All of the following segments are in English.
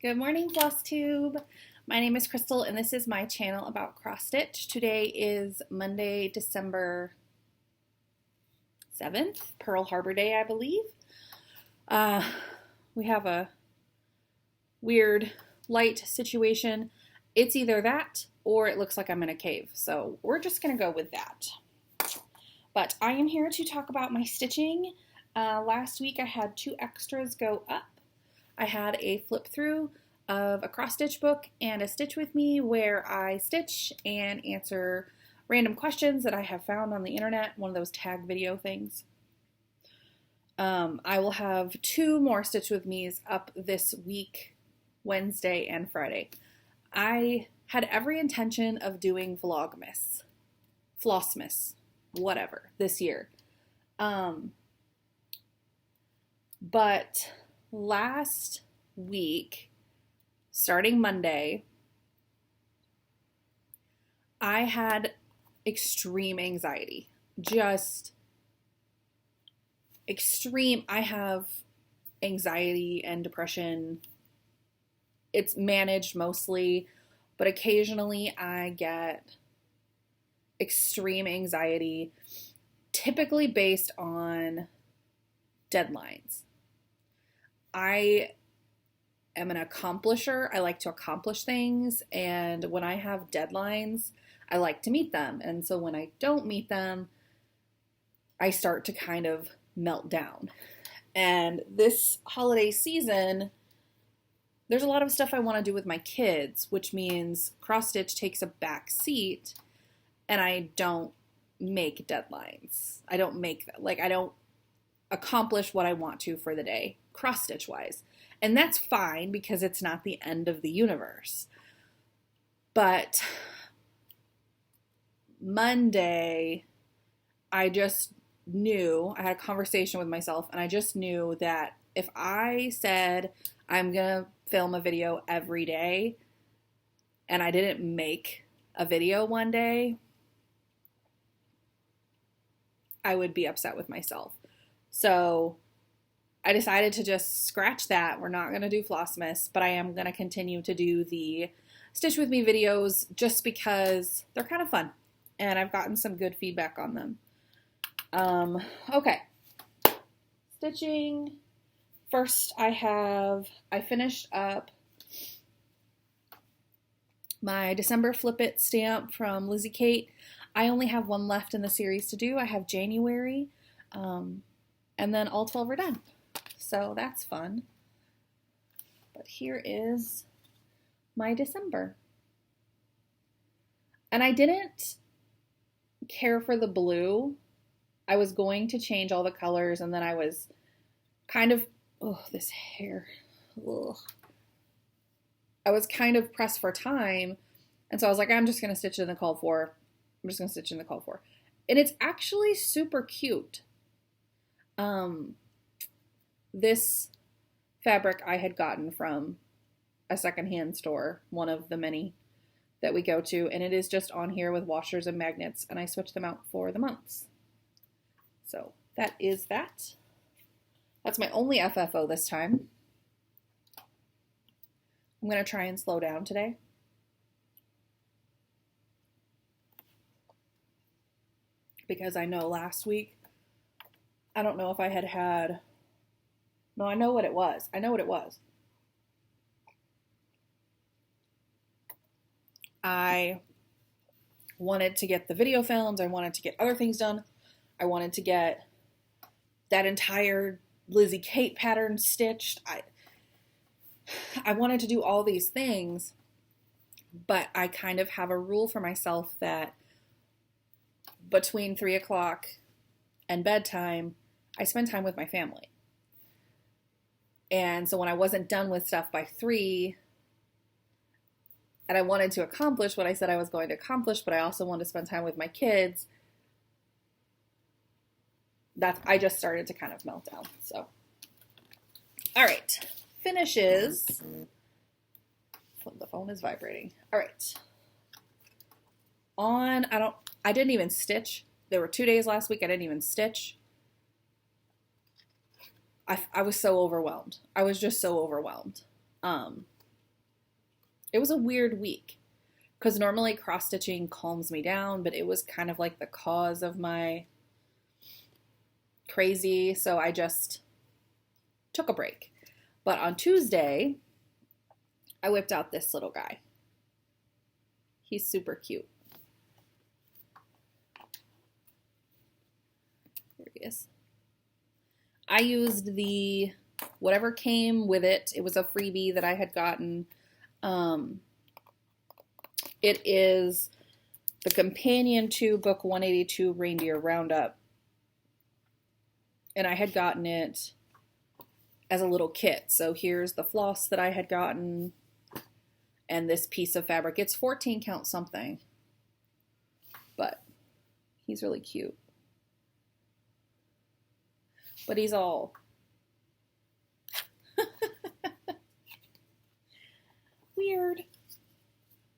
Good morning, Flosstube. My name is Crystal, and this is my channel about cross stitch. Today is Monday, December 7th, Pearl Harbor Day, I believe. We have a weird light situation. It's either that or it looks like I'm in a cave, so we're just going to go with that. But I am here to talk about my stitching. Last week I had 2 extras go up. I had a flip through of a cross stitch book and a stitch with me where I stitch and answer random questions that I have found on the internet, one of those tag video things. I will have 2 more stitch with me's up this week, Wednesday and Friday. I had every intention of doing Vlogmas, Flossmas, whatever, this year. But last week, starting Monday, I had extreme anxiety. Just extreme. I have anxiety and depression. It's managed mostly, but occasionally I get extreme anxiety, typically based on deadlines. I am an accomplisher. I like to accomplish things, and when I have deadlines, I like to meet them. And so when I don't meet them, I start to kind of melt down. And this holiday season, there's a lot of stuff I want to do with my kids, which means cross stitch takes a back seat, and I don't make deadlines. I don't accomplish what I want to for the day, cross stitch wise. And that's fine because it's not the end of the universe. But Monday, I just knew, I had a conversation with myself, and I just knew that if I said I'm going to film a video every day and I didn't make a video one day, I would be upset with myself. So I decided to just scratch that. We're not going to do Flossmas, but I am going to continue to do the Stitch With Me videos just because they're kind of fun, and I've gotten some good feedback on them. Okay. Stitching. First, I finished up my December Flip It stamp from Lizzie Kate. I only have 1 left in the series to do. I have January, and then all 12 are done. So that's fun. But here is my December. And I didn't care for the blue. I was going to change all the colors, and then I was kind of, this hair. Ugh. I was kind of pressed for time, and so I was like, I'm just going to stitch in the call for. I'm just going to stitch in the call for. And it's actually super cute. This fabric I had gotten from a secondhand store, one of the many that we go to, and it is just on here with washers and magnets, and I switch them out for the months. So that is that. That's my only FFO this time. I'm going to try and slow down today. Because I know last week, I don't know if I had, no, I know what it was. I wanted to get the video filmed. I wanted to get other things done. I wanted to get that entire Lizzie Kate pattern stitched. I wanted to do all these things, but I kind of have a rule for myself that between 3 o'clock and bedtime, I spend time with my family. And so when I wasn't done with stuff by 3, and I wanted to accomplish what I said I was going to accomplish, but I also wanted to spend time with my kids, I just started to kind of melt down. So, all right, finishes. The phone is vibrating. All right. I didn't even stitch. There were 2 days last week I didn't even stitch. I was so overwhelmed. I was just so overwhelmed. It was a weird week because normally cross stitching calms me down, but it was kind of like the cause of my crazy, so I just took a break. But on Tuesday, I whipped out this little guy. He's super cute. There he is. I used the whatever came with it. It was a freebie that I had gotten. It is the companion to book 182 Reindeer Roundup. And I had gotten it as a little kit. So here's the floss that I had gotten and this piece of fabric. It's 14 count something, but he's really cute. But he's all weird.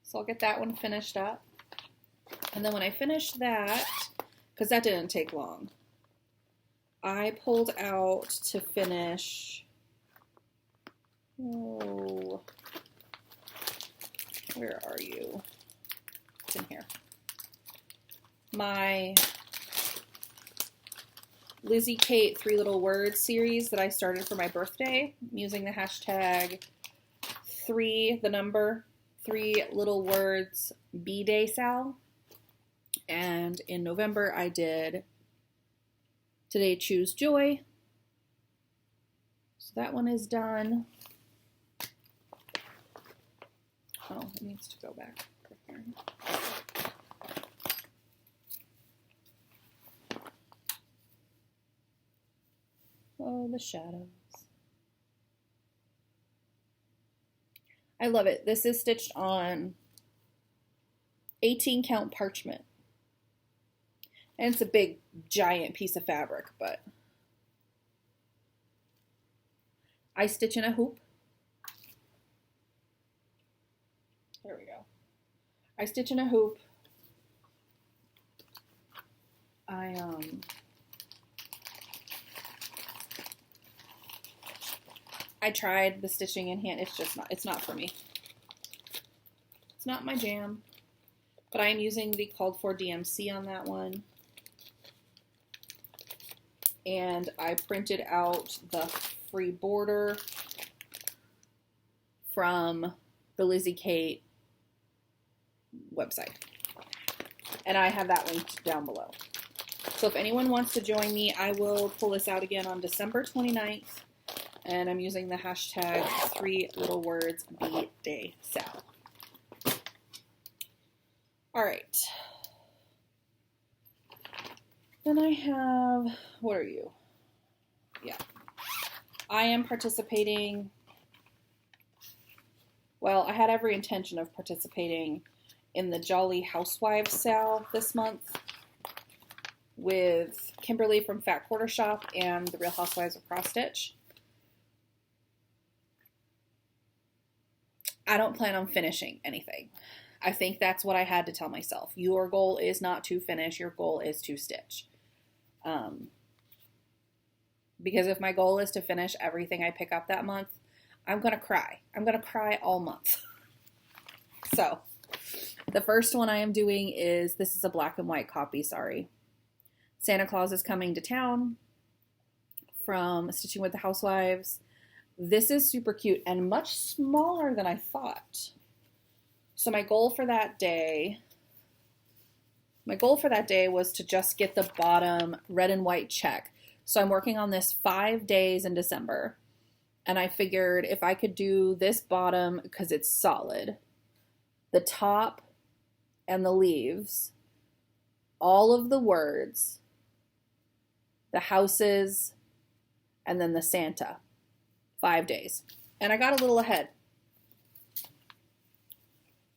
So I'll get that one finished up. And then when I finish that, because that didn't take long, I pulled out to finish, oh, where are you? It's in here. My Lizzie Kate 3 Little Words series that I started for my birthday using the hashtag 3 Little Words B-Day Sal. And in November I did Today Choose Joy. So that one is done. Oh, it needs to go back. Oh, the shadows. I love it. This is stitched on 18 count parchment. And it's a big, giant piece of fabric, but I stitch in a hoop. There we go. I stitch in a hoop. I tried the stitching in hand. It's not for me. It's not my jam. But I am using the called for DMC on that one. And I printed out the free border from the Lizzie Kate website. And I have that linked down below. So if anyone wants to join me, I will pull this out again on December 29th. And I'm using the hashtag 3 Little Words B-Day Sal. All right. Then I have, what are you? Yeah. I am participating, well, I had every intention of participating in the Jolly Housewives sale this month with Kimberly from Fat Quarter Shop and the Real Housewives of Cross Stitch. I don't plan on finishing anything. I think that's what I had to tell myself. Your goal is not to finish. Your goal is to stitch. Because if my goal is to finish everything I pick up that month, I'm going to cry. I'm going to cry all month. So, the first one I am doing is, this is a black and white copy, sorry. Santa Claus is Coming to Town from Stitching with the Housewives. This is super cute and much smaller than I thought. So my goal for that day was to just get the bottom red and white check. So I'm working on this 5 days in December. And I figured if I could do this bottom, because it's solid, the top and the leaves, all of the words, the houses, and then the Santa. 5 days. And I got a little ahead,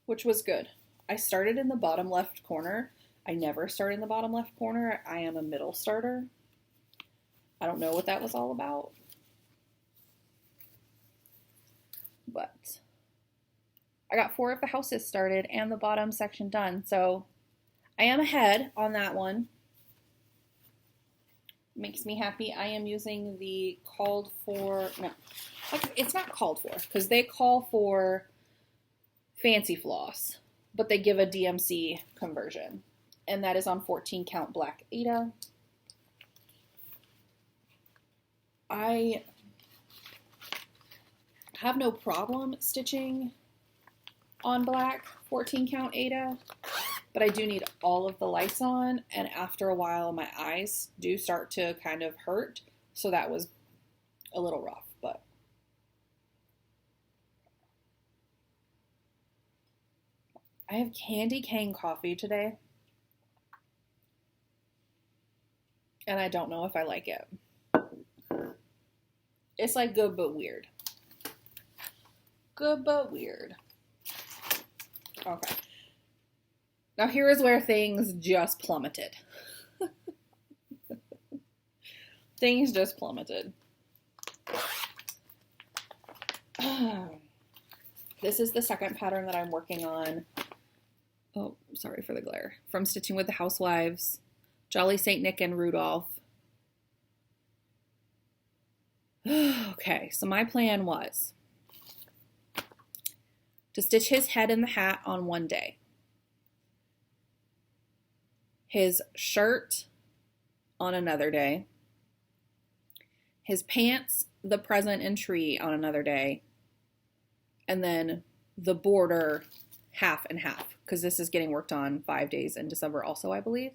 which was good. I started in the bottom left corner. I never start in the bottom left corner. I am a middle starter. I don't know what that was all about. But I got 4 of the houses started and the bottom section done. So I am ahead on that one. Makes me happy. I am using the called for, no, it's not called for, because they call for fancy floss, but they give a DMC conversion, and that is on 14 count black Aida. I have no problem stitching on black 14 count Aida, but I do need all of the lights on, and after a while my eyes do start to kind of hurt, so that was a little rough. But I have candy cane coffee today, and I don't know if I like it. It's like good but weird. Good but weird. Okay. Now here is where things just plummeted. Things just plummeted. This is the second pattern that I'm working on. Oh, sorry for the glare. From Stitching with the Housewives, Jolly St. Nick and Rudolph. Okay, so my plan was to stitch his head in the hat on one day, his shirt on another day, his pants, the present, and tree on another day, and then the border half and half, because this is getting worked on 5 days in December also, I believe.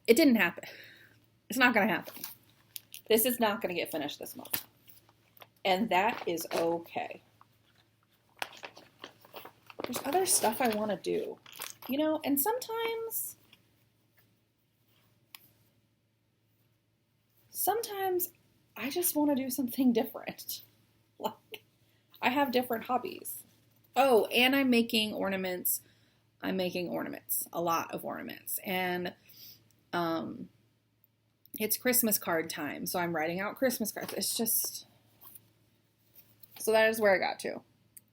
It didn't happen. It's not going to happen. This is not going to get finished this month. And that is okay. There's other stuff I want to do, you know, and sometimes I just want to do something different. Like, I have different hobbies. Oh, and I'm making ornaments. A lot of ornaments. And it's Christmas card time, so I'm writing out Christmas cards. It's just, so that is where I got to.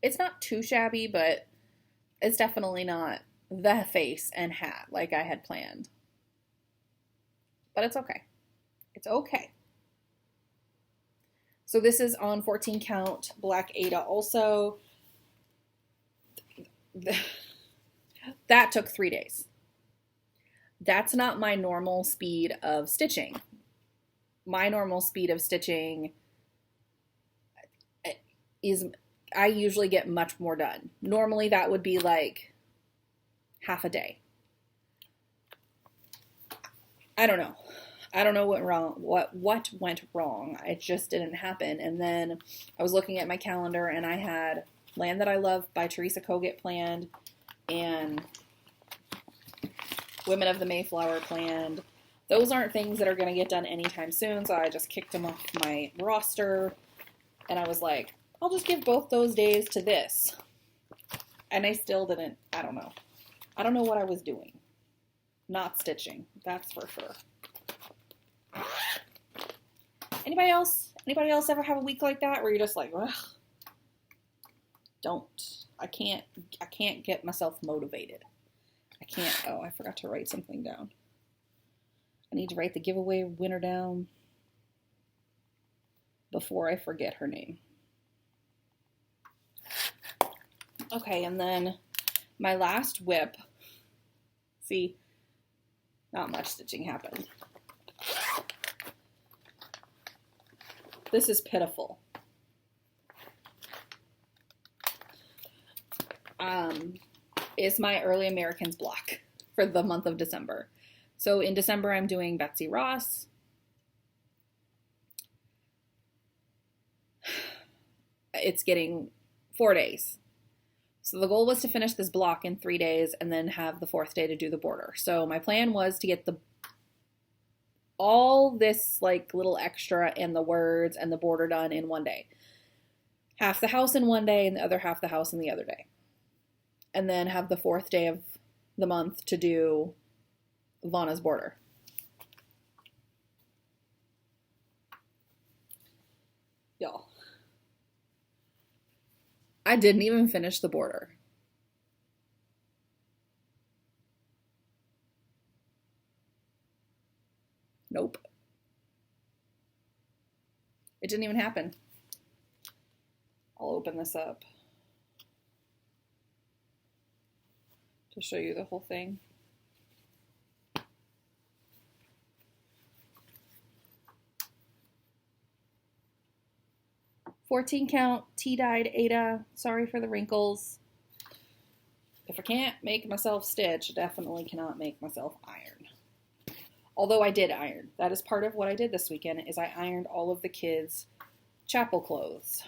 It's not too shabby, but it's definitely not the face and hat like I had planned. But it's okay. It's okay. So this is on 14 count black Aida also. That took 3 days. That's not my normal speed of stitching. My normal speed of stitching is, I usually get much more done. Normally that would be like half a day. I don't know. I don't know what went wrong. It just didn't happen. And then I was looking at my calendar and I had Land That I Love by Teresa Kogut planned and Women of the Mayflower planned. Those aren't things that are going to get done anytime soon, so I just kicked them off my roster. And I was like, I'll just give both those days to this. And I still didn't, I don't know. I don't know what I was doing. Not stitching, that's for sure. Anybody else? Anybody else ever have a week like that where you're just like, ugh, don't. I can't get myself motivated. I can't. Oh, I forgot to write something down. I need to write the giveaway winner down before I forget her name. Okay, and then my last whip. See, not much stitching happened. This is pitiful. Is my Early Americans block for the month of December. So in December, I'm doing Betsy Ross. It's getting 4 days. So the goal was to finish this block in 3 days and then have the 4th day to do the border. So my plan was to get all this like little extra and the words and the border done in 1 day. Half the house in 1 day and the other half the house in the other day. And then have the 4th day of the month to do Lana's border. Y'all. I didn't even finish the border. Nope. It didn't even happen. I'll open this up. to show you the whole thing. "14 count, tea-dyed Ada. Sorry for the wrinkles. If I can't make myself stitch, I definitely cannot make myself iron." Although I did iron. That is part of what I did this weekend, is I ironed all of the kids' chapel clothes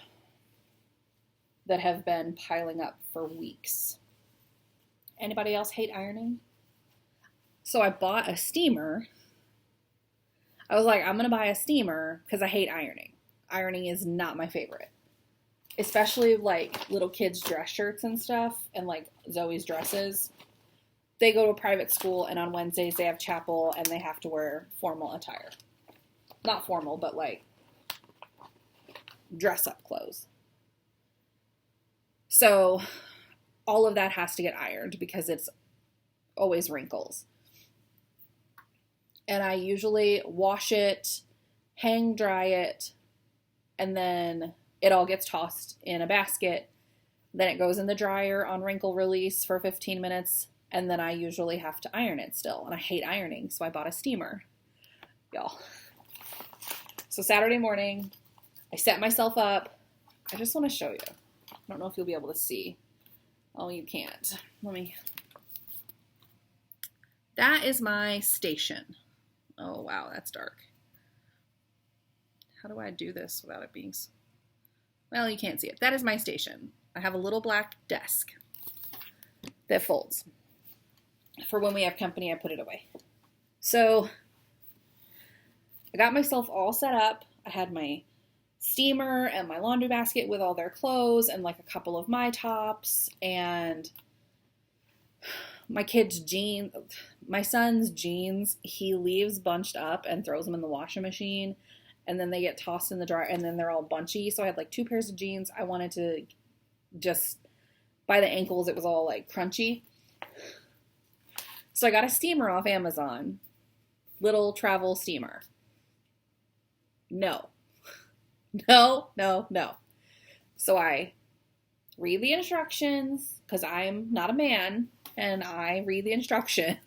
that have been piling up for weeks. Anybody else hate ironing? So I bought a steamer. I was like, I'm going to buy a steamer because I hate ironing. Ironing is not my favorite. Especially like little kids' dress shirts and stuff, and like Zoe's dresses. They go to a private school, and on Wednesdays they have chapel, and they have to wear formal attire. Not formal, but like dress-up clothes. So all of that has to get ironed because it's always wrinkles. And I usually wash it, hang dry it, and then it all gets tossed in a basket. Then it goes in the dryer on wrinkle release for 15 minutes, and then I usually have to iron it still. And I hate ironing, so I bought a steamer. Y'all. So Saturday morning, I set myself up. I just want to show you. I don't know if you'll be able to see. Oh, you can't. That is my station. Oh, wow, that's dark. How do I do this without it being... Well, you can't see it. That is my station. I have a little black desk that folds. For when we have company, I put it away. So I got myself all set up. I had my steamer and my laundry basket with all their clothes and like a couple of my tops and my kid's jeans. My son's jeans, he leaves bunched up and throws them in the washing machine, and then they get tossed in the dryer, and then they're all bunchy. So I had like 2 pairs of jeans. I wanted to just, by the ankles, it was all like crunchy. So I got a steamer off Amazon. Little travel steamer. No. So I read the instructions, because I'm not a man, and I read the instructions.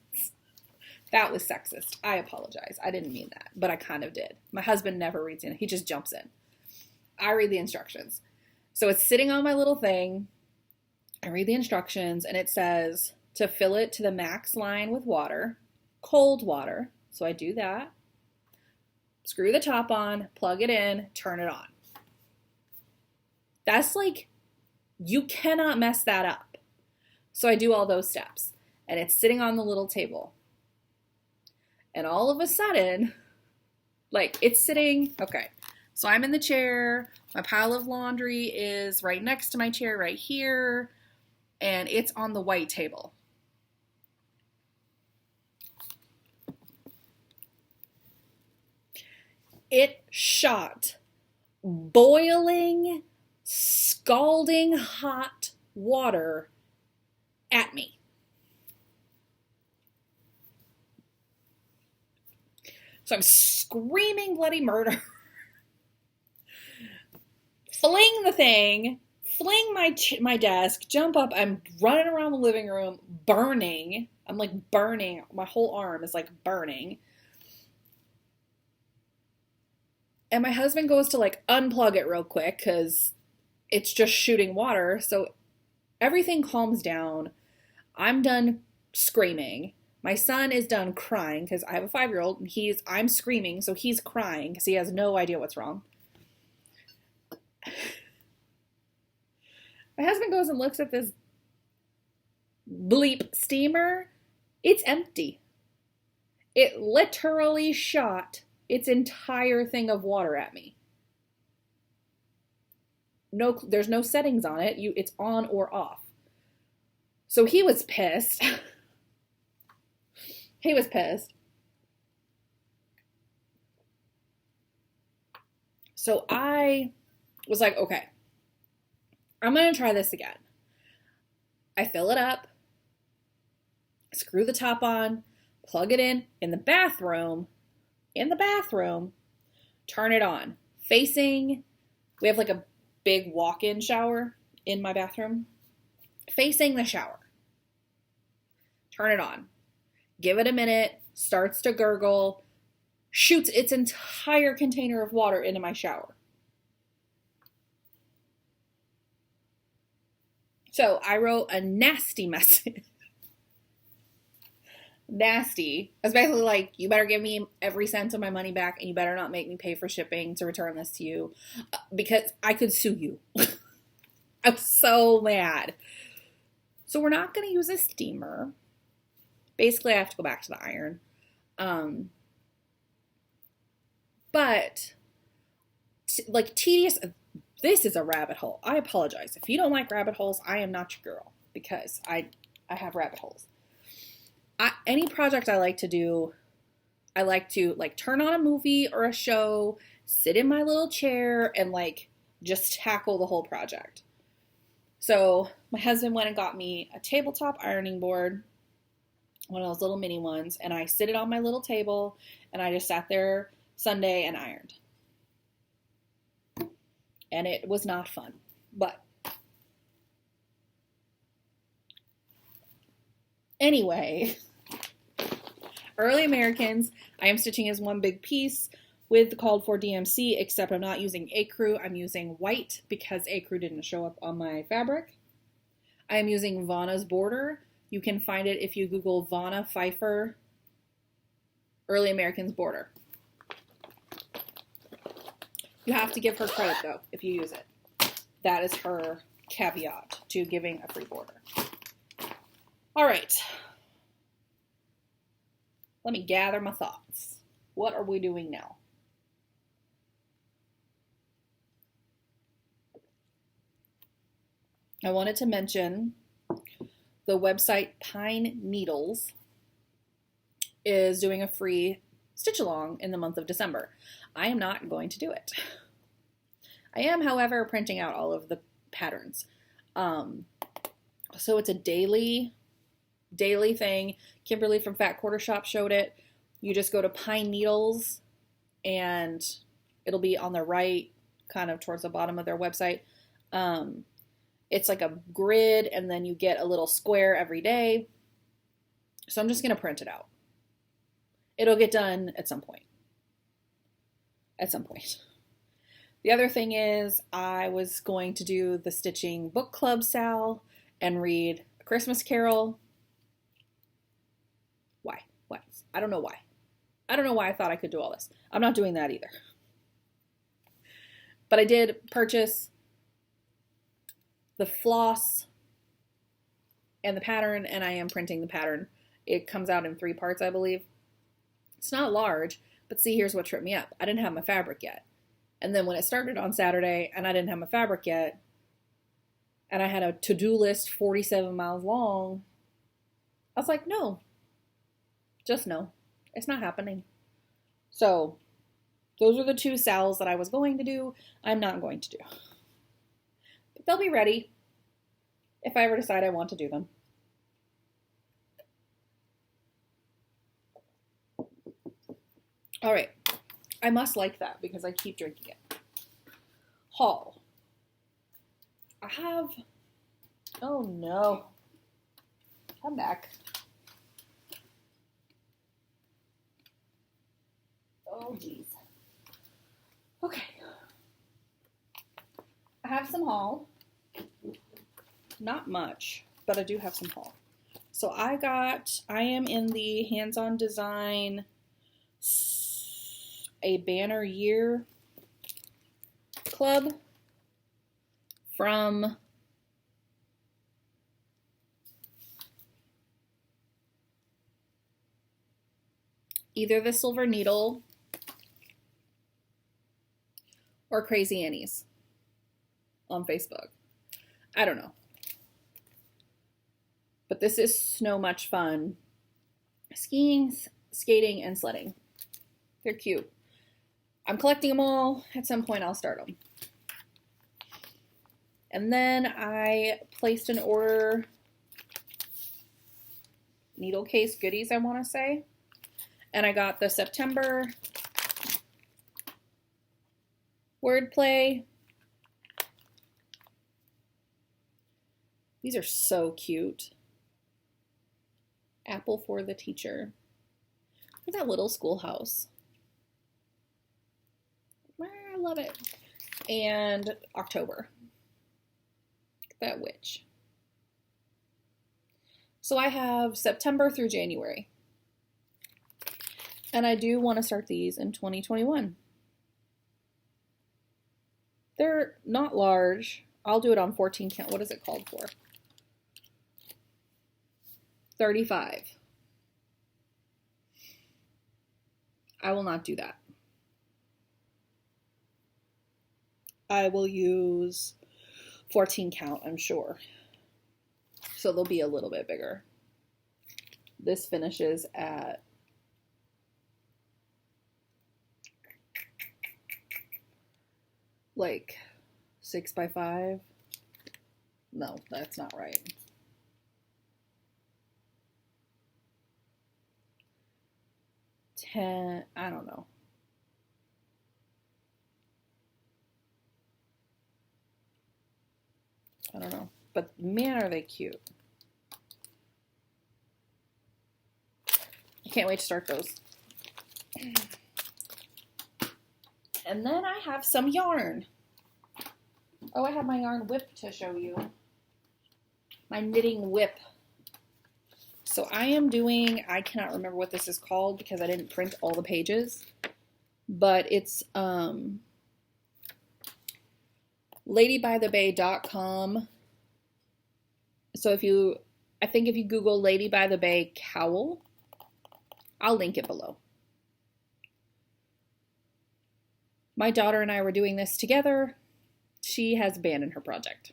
That was sexist. I apologize. I didn't mean that, but I kind of did. My husband never reads in. He just jumps in. I read the instructions. So it's sitting on my little thing. I read the instructions, and it says to fill it to the max line with water, cold water. So I do that. Screw the top on, plug it in, turn it on. That's like, you cannot mess that up. So I do all those steps, and it's sitting on the little table. And all of a sudden, like, it's sitting, okay, so I'm in the chair, my pile of laundry is right next to my chair right here, and it's on the white table. It shot boiling, scalding hot water at me. So I'm screaming bloody murder. Fling the thing, fling my desk, jump up. I'm running around the living room, burning. I'm like burning. My whole arm is like burning. And my husband goes to like unplug it real quick because it's just shooting water. So everything calms down. I'm done screaming. My son is done crying because I have a 5-year-old and I'm screaming, so he's crying because he has no idea what's wrong. My husband goes and looks at this bleep steamer. It's empty. It literally shot its entire thing of water at me. No, there's no settings on it. It's on or off. So he was pissed. He was pissed. So I was like, okay, I'm going to try this again. I fill it up, screw the top on, plug it in the bathroom, turn it on. Facing, we have like a big walk-in shower in my bathroom, facing the shower. turn it on. Give it a minute, starts to gurgle, shoots its entire container of water into my shower. So I wrote a nasty message. Nasty. I was basically like, you better give me every cent of my money back and you better not make me pay for shipping to return this to you because I could sue you. I'm so mad. So we're not going to use a steamer. Basically, I have to go back to the iron. But like tedious, this is a rabbit hole. I apologize. If you don't like rabbit holes, I am not your girl because I have rabbit holes. Any project I like to do, I like to like turn on a movie or a show, sit in my little chair and like just tackle the whole project. So my husband went and got me a tabletop ironing board, one of those little mini ones, and I sit it on my little table and I just sat there Sunday and ironed. And it was not fun, but anyway, Early Americans, I am stitching as one big piece with the called for DMC, except I'm not using ecru. I'm using white because ecru didn't show up on my fabric. I am using Vanna's border. You can find it if you Google Vanna Pfeiffer Early Americans border. You have to give her credit though if you use it. That is her caveat to giving a free border. All right. Let me gather my thoughts. What are we doing now? I wanted to mention the website Pine Needles is doing a free stitch along in the month of December. I am not going to do it. I am, however, printing out all of the patterns. So it's a daily thing. Kimberly from Fat Quarter Shop showed it. You just go to Pine Needles and it'll be on the right, kind of towards the bottom of their website. It's like a grid and then you get a little square every day. So I'm just going to print it out. It'll get done at some point. The other thing is I was going to do the Stitching Book Club Sal and read A Christmas Carol. Why? What? I don't know why. I don't know why I thought I could do all this. I'm not doing that either. But I did purchase the floss and the pattern, and I am printing the pattern. It comes out in 3 parts, I believe. It's not large, but see, here's what tripped me up. I didn't have my fabric yet. And then when it started on Saturday and I didn't have my fabric yet, and I had a to-do list 47 miles long, I was like, no. Just no. It's not happening. So, those are the 2 sals that I was going to do. I'm not going to do. But they'll be ready if I ever decide I want to do them. All right. I must like that because I keep drinking it. Haul. I have... Oh no. Come back. Oh geez. Okay. I have some haul. Not much, but I do have some haul. So I am in the hands-on design a banner year club from either the Silver Needle or Crazy Annie's on Facebook. I don't know. But this is so much fun. Skiing, skating, and sledding. They're cute. I'm collecting them all. At some point, I'll start them. And then I placed an order, needle case goodies, I want to say. And I got the September wordplay. These are so cute. Apple for the teacher. Look at that little schoolhouse. I love it. And October. That witch. So I have September through January. And I do want to start these in 2021. They're not large. I'll do it on 14 count. What is it called for? 35. I will not do that. I will use 14 count, I'm sure. So they'll be a little bit bigger. This finishes at like 6 by 5. No, that's not right. I don't know. I don't know. But man, are they cute. I can't wait to start those. And then I have some yarn. Oh, I have my yarn whip to show you. My knitting whip. So I am doing, I cannot remember what this is called because I didn't print all the pages, but it's ladybythebay.com. So I think if you Google Lady by the Bay cowl, I'll link it below. My daughter and I were doing this together. She has abandoned her project.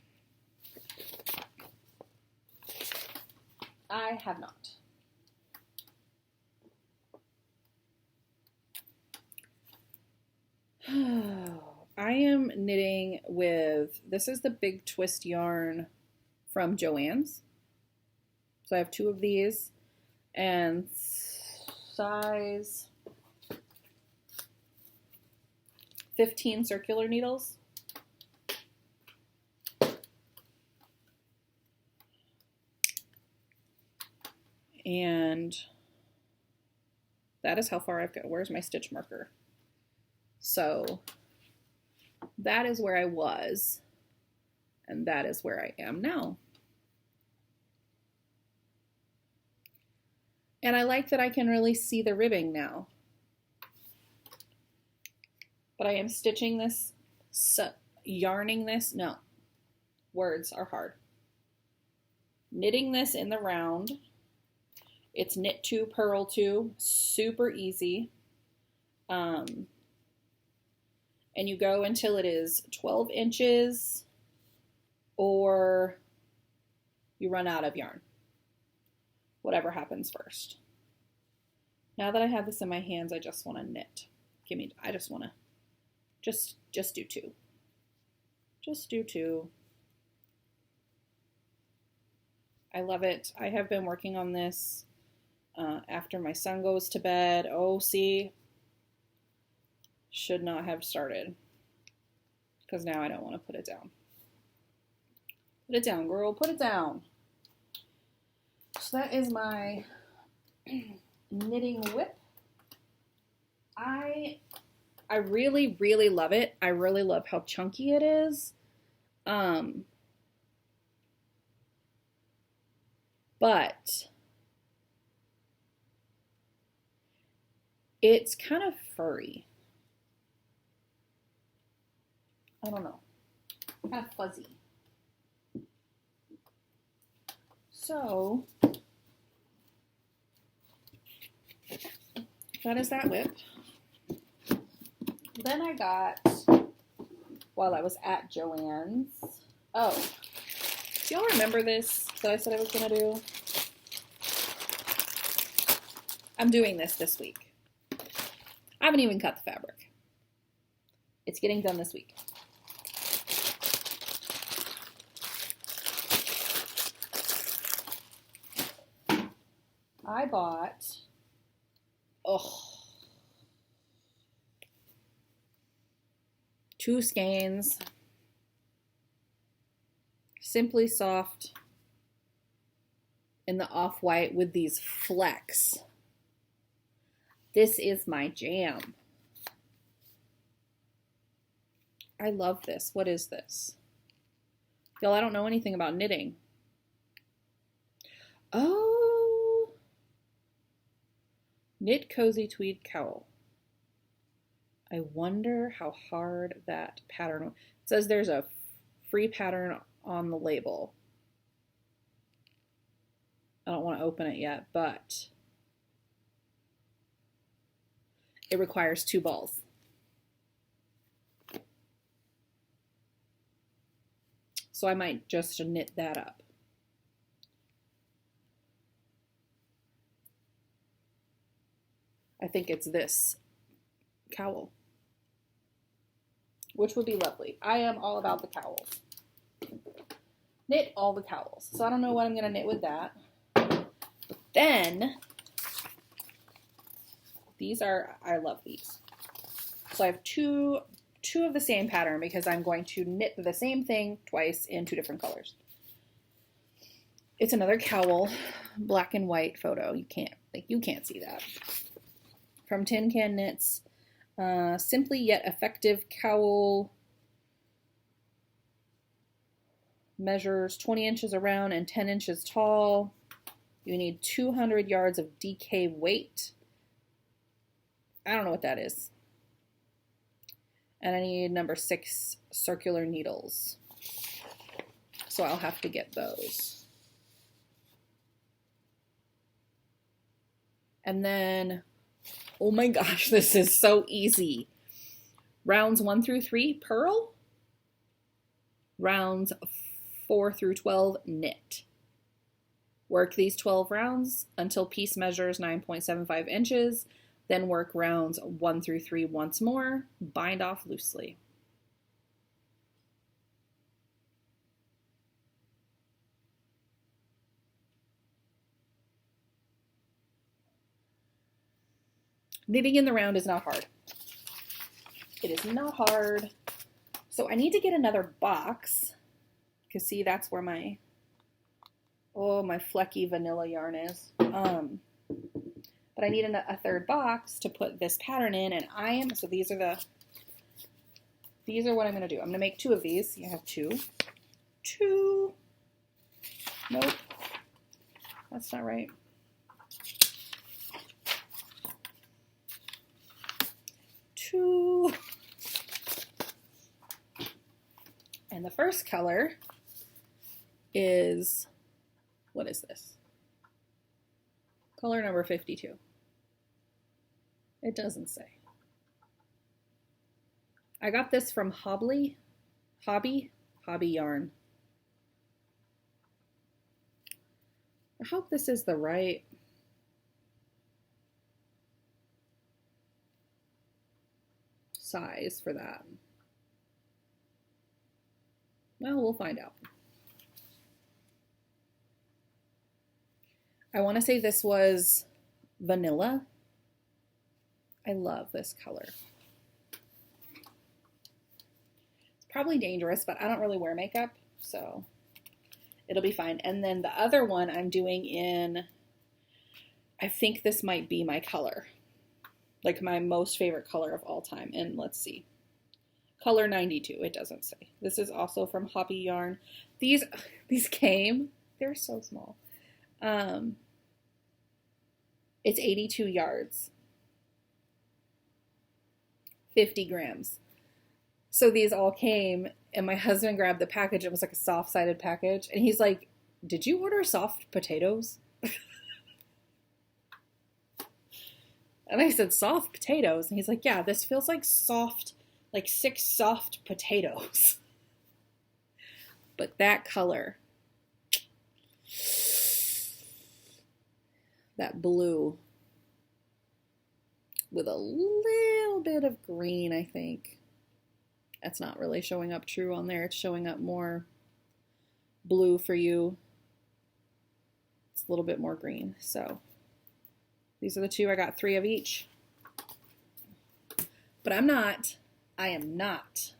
I have not. I am knitting with, this is the Big Twist yarn from Joann's. So I have 2 of these and size 15 circular needles. And that is how far I've got. Where's my stitch marker? So that is where I was, and that is where I am now. And I like that I can really see the ribbing now. But I am stitching this, yarning this, no, words are hard. Knitting this in the round. It's knit 2, purl 2, super easy. And you go until it is 12 inches or you run out of yarn. Whatever happens first. Now that I have this in my hands, I just want to knit. I just want to, just do 2. Just do 2. I love it. I have been working on this after my son goes to bed. Oh, see, should not have started because now I don't want to put it down. Put it down, girl, put it down. So that is my knitting whip. I really, really love it. I really love how chunky it is. But it's kind of furry. I don't know. Kind of fuzzy. So that is that whip. Then I got, while I was at Joann's, oh, do y'all remember this that I said I was going to do? I'm doing this week. I haven't even cut the fabric. It's getting done this week. I bought, 2 skeins, Simply Soft in the off-white with these flecks. This is my jam. I love this. What is this? Y'all, I don't know anything about knitting. Oh, knit cozy tweed cowl. I wonder how hard that pattern. It says there's a free pattern on the label. I don't want to open it yet, but it requires 2 balls. So I might just knit that up. I think it's this cowl, which would be lovely. I am all about the cowls. Knit all the cowls. So I don't know what I'm going to knit with that. But then, these are, I love these. So I have two of the same pattern because I'm going to knit the same thing twice in 2 different colors. It's another cowl, black and white photo. You can't see that. From Tin Can Knits, simply yet effective cowl. Measures 20 inches around and 10 inches tall. You need 200 yards of DK weight. I don't know what that is. And I need number 6 circular needles. So I'll have to get those. And then, oh my gosh, this is so easy. Rounds 1 through 3, purl. Rounds 4 through 12, knit. Work these 12 rounds until piece measures 9.75 inches. Then work rounds 1 through 3 once more. Bind off loosely. Knitting in the round is not hard. It is not hard. So I need to get another box. Because see, that's where my flecky vanilla yarn is. But I need a third box to put this pattern in, and so these are what I'm going to do. I'm going to make 2 of these. You have 2. Nope. That's not right. 2. And the first color is, what is this? Color number 52. It doesn't say. I got this from Hobby Yarn. I hope this is the right size for that. Well, we'll find out. I want to say this was vanilla. I love this color. It's probably dangerous, but I don't really wear makeup, so it'll be fine. And then the other one I'm doing in, I think this might be my color, like my most favorite color of all time. And let's see. Color 92, it doesn't say. This is also from Hobby Yarn. These came, they're so small. It's 82 yards. 50 grams. So these all came, and my husband grabbed the package. It was like a soft-sided package. And he's like, did you order soft potatoes? And I said, soft potatoes? And he's like, yeah, this feels like soft, like 6 soft potatoes. But that color, that blue with a little bit of green, I think. That's not really showing up true on there. It's showing up more blue for you. It's a little bit more green. So these are the 2. I got 3 of each. But I am not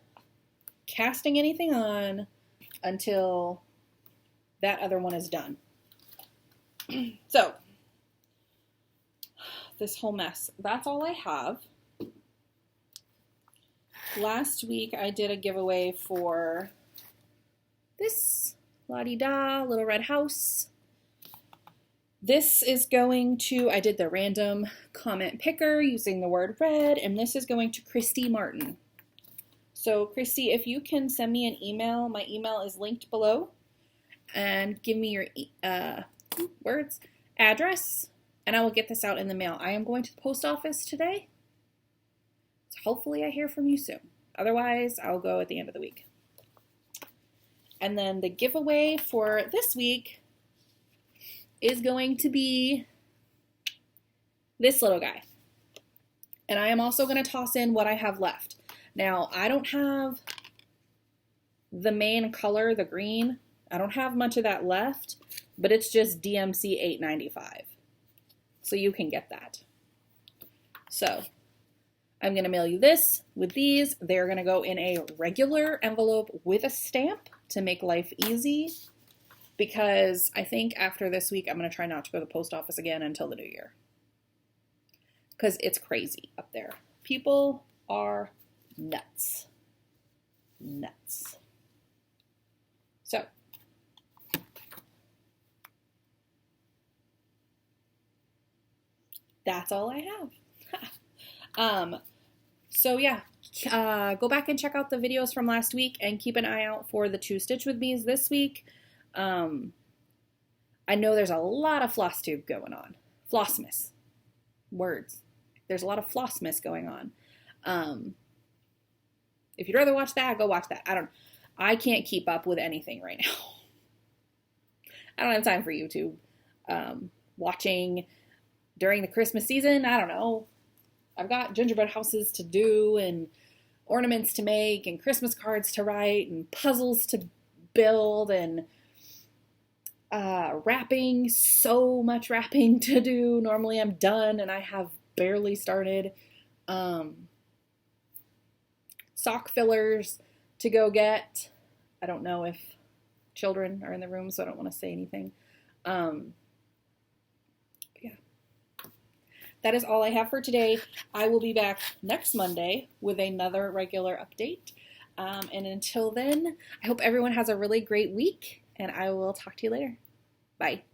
casting anything on until that other one is done. So, this whole mess. That's all I have. Last week I did a giveaway for this la-di-da little red house. This is going to, I did the random comment picker using the word red, and this is going to Christy Martin. So Christy, if you can send me an email, my email is linked below, and give me your address, and I will get this out in the mail. I am going to the post office today, so hopefully I hear from you soon. Otherwise, I'll go at the end of the week. And then the giveaway for this week is going to be this little guy. And I am also going to toss in what I have left. Now, I don't have the main color, the green. I don't have much of that left, but it's just DMC $8.95. So you can get that. So I'm going to mail you this with these. They're going to go in a regular envelope with a stamp to make life easy, because I think after this week, I'm going to try not to go to the post office again until the new year, because it's crazy up there. People are nuts. Nuts. So, that's all I have. So yeah, go back and check out the videos from last week and keep an eye out for the 2 Stitch With Me's this week. I know there's a lot of Flosstube going on. Flossmas. Words. There's a lot of Flossmas going on. If you'd rather watch that, go watch that. I can't keep up with anything right now. I don't have time for YouTube. Watching during the Christmas season, I don't know. I've got gingerbread houses to do, and ornaments to make, and Christmas cards to write, and puzzles to build, and wrapping. So much wrapping to do. Normally I'm done, and I have barely started. Sock fillers to go get. I don't know if children are in the room, so I don't want to say anything. That is all I have for today. I will be back next Monday with another regular update. And until then, I hope everyone has a really great week, and I will talk to you later. Bye.